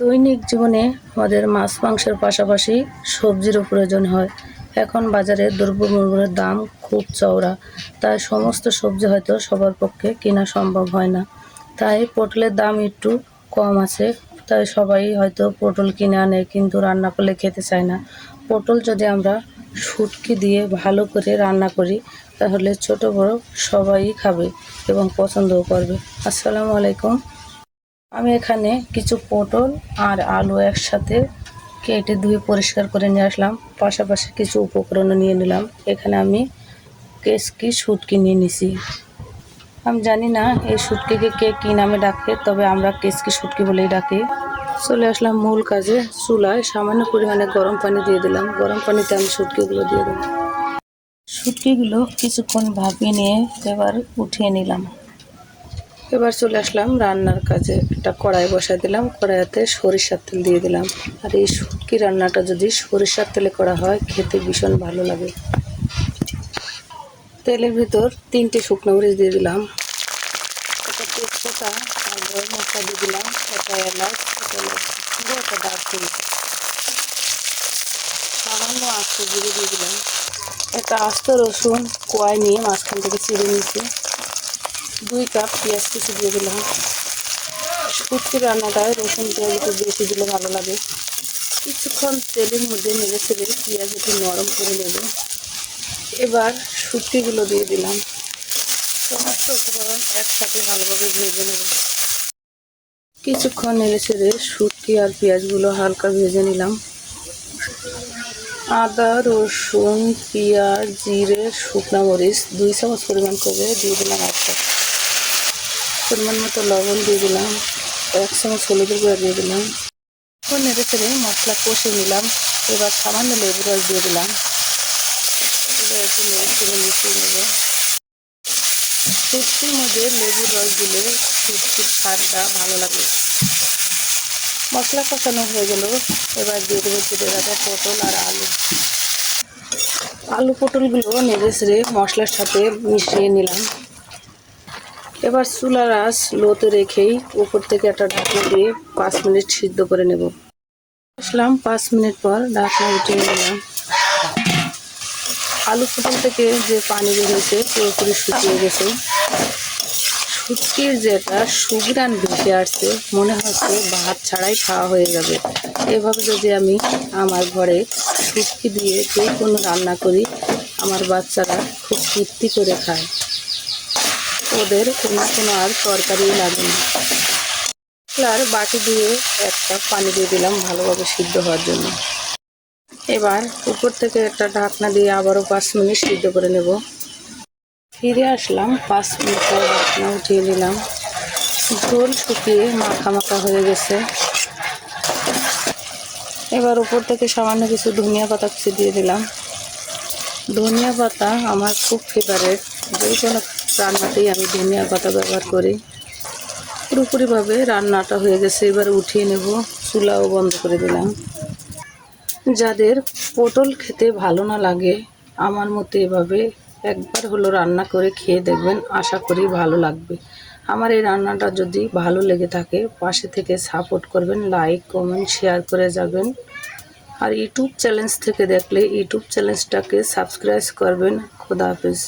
দৈনিক জীবনে আমাদের মাছ মাংসের পাশাপাশি সবজিরও প্রয়োজন হয়। এখন বাজারে দ্রব্যমূল্যের দাম খুব চওড়া, তাই সমস্ত সবজি হয়তো সবার পক্ষে কেনা সম্ভব হয় না। তাই পটলের দাম একটু কম আছে, তাই সবাই হয়তো পটল কিনে আনে, কিন্তু রান্না করলে খেতে চায় না। পটল যদি আমরা শুটকি দিয়ে ভালো করে রান্না করি, তাহলে ছোট বড় সবাই খাবে এবং পছন্দও করবে। আসসালামু আলাইকুম। আমি এখানে কিছু পটল আর আলু একসাথে কেটে ধুয়ে পরিষ্কার করে নিয়ে আসলাম। পাশাপাশি কিছু উপকরণও নিয়ে নিলাম। এখানে আমি কেসকি শুটকি নিয়ে নিছি। আমি জানি না এই শুটকিকে কে কী নামে ডাকে, তবে আমরা কেসকি শুটকি বলেই ডাকি। চলে আসলাম মূল কাজে। চুলায় সামান্য পরিমাণে গরম পানি দিয়ে দিলাম। গরম পানিতে আমি শুটকিগুলো দিয়ে দিলাম। শুটকিগুলো কিছুক্ষণ ভাপিয়ে নিয়ে এবার উঠিয়ে নিলাম। এবার চলে আসলাম রান্নার কাজে। একটা কড়াই বসাই দিলাম। কড়াইতে সরিষার তেল দিয়ে দিলাম। আর এই শুটকি রান্নাটা যদি সরিষার তেলে করা হয়, খেতে ভীষণ ভালো লাগে। তেলের ভিতর 3টে শুকনো মরিচ দিয়ে দিলাম, একটা তেজপাতা আর গরম মশলা দিয়ে দিলাম, একটা এলাচ, একটা দারচিনি, সামান্য আস্ত জিরে দিয়ে দিলাম, একটা আস্ত রসুন কোয়ায় নিয়ে মাঝখান থেকে চিড়ে নিয়েছি, 2 কাপ পেঁয়াজ কুচি দিয়ে দিলাম। শুটকি রান্নাটায় রসুন পেঁয়াজ একটু বেশি দিলে ভালো লাগে। কিছুক্ষণ তেলের মধ্যে নেড়ে চেড়ে পেঁয়াজ একটু নরম করে নেব। এবার শুটকিগুলো দিয়ে দিলাম। সমস্ত উপকরণ একসাথে ভালোভাবে ভেজে নেব। কিছুক্ষণ নেড়ে চেড়ে শুটকি আর পেঁয়াজগুলো হালকা ভেজে নিলাম। আদা, রসুন, পেঁয়াজ, জিরে, শুকনো মরিচ 2 চামচ পরিমাণ করে দিয়ে দিলাম। পরিমাণ মতো লবণ দিয়ে দিলাম। 1 চামচ হলুদের গুঁড়া দিয়ে দিলাম। নেড়ে চেড়ে মশলা কষে নিলাম। এবার সামান্য লেবু রস দিয়ে দিলাম। এবার একটু নেড়ে চেড়ে মিশিয়ে নেব। শুটকির মধ্যে লেবুর রস দিলে শুটকির স্বাদটা ভালো লাগে। মশলা কষানো হয়ে গেল। এবার দিয়ে দেবো কেটে রাখা পটল আর আলু পটলগুলো নেড়ে চেড়ে মশলার সাথে মিশিয়ে নিলাম। এবার চুলার আঁচ লোতে রেখেই উপর থেকে একটা ঢাকনা দিয়ে 5 মিনিট সিদ্ধ করে নেব। আসলাম 5 মিনিট পর ঢাকনা উঠিয়ে নিলাম। আলু পটল থেকে যে পানি বের হয়েছে পুরোপুরি শুকিয়ে গেছে। শুটকির যেটা সুঘ্রাণ ভেসে আসছে, মনে হচ্ছে ভাত ছাড়াই খাওয়া হয়ে যাবে। এভাবে যদি আমি আমার ঘরে শুটকি দিয়ে যে কোনো রান্না করি, আমার বাচ্চারা খুব তৃপ্তি করে খায়। ওদের কোনো আর তরকারি লাগে না। আর বাটি দিয়ে 1 কাপ পানি দিয়ে দিলাম ভালোভাবে সিদ্ধ হওয়ার জন্য। এবার উপর থেকে একটা ঢাকনা দিয়ে আবারও 5 মিনিট সিদ্ধ করে নেব। ফিরে আসলাম 5 মিনিট পর ঢাকনা উঠিয়ে নিলাম। ঝোল শুকিয়ে মাখা মাখা হয়ে গেছে। এবার উপর থেকে সামান্য কিছু ধনিয়া পাতা কুচি দিয়ে দিলাম। ধনিয়া পাতা আমার খুব ফেভারিট। যে কোনো রান্নাতেই আমি ধনিয়া পাতা ব্যবহার করি। পুরোপুরিভাবে রান্নাটা হয়ে গেছে। এবার উঠিয়ে নেব। চুলাও বন্ধ করে দিলাম। যাদের পটল খেতে ভালো না লাগে, আমার মতে এভাবে একবার হলো রান্না করে খেয়ে দেখবেন, আশা করি ভালো লাগবে। আমার এই রান্নাটা যদি ভালো লেগে থাকে, পাশে থেকে সাপোর্ট করবেন, লাইক কমেন্ট শেয়ার করে যাবেন। আর ইউটিউব চ্যানেল থেকে দেখলে ইউটিউব চ্যানেলটাকে সাবস্ক্রাইব করবেন। খোদা হাফেজ।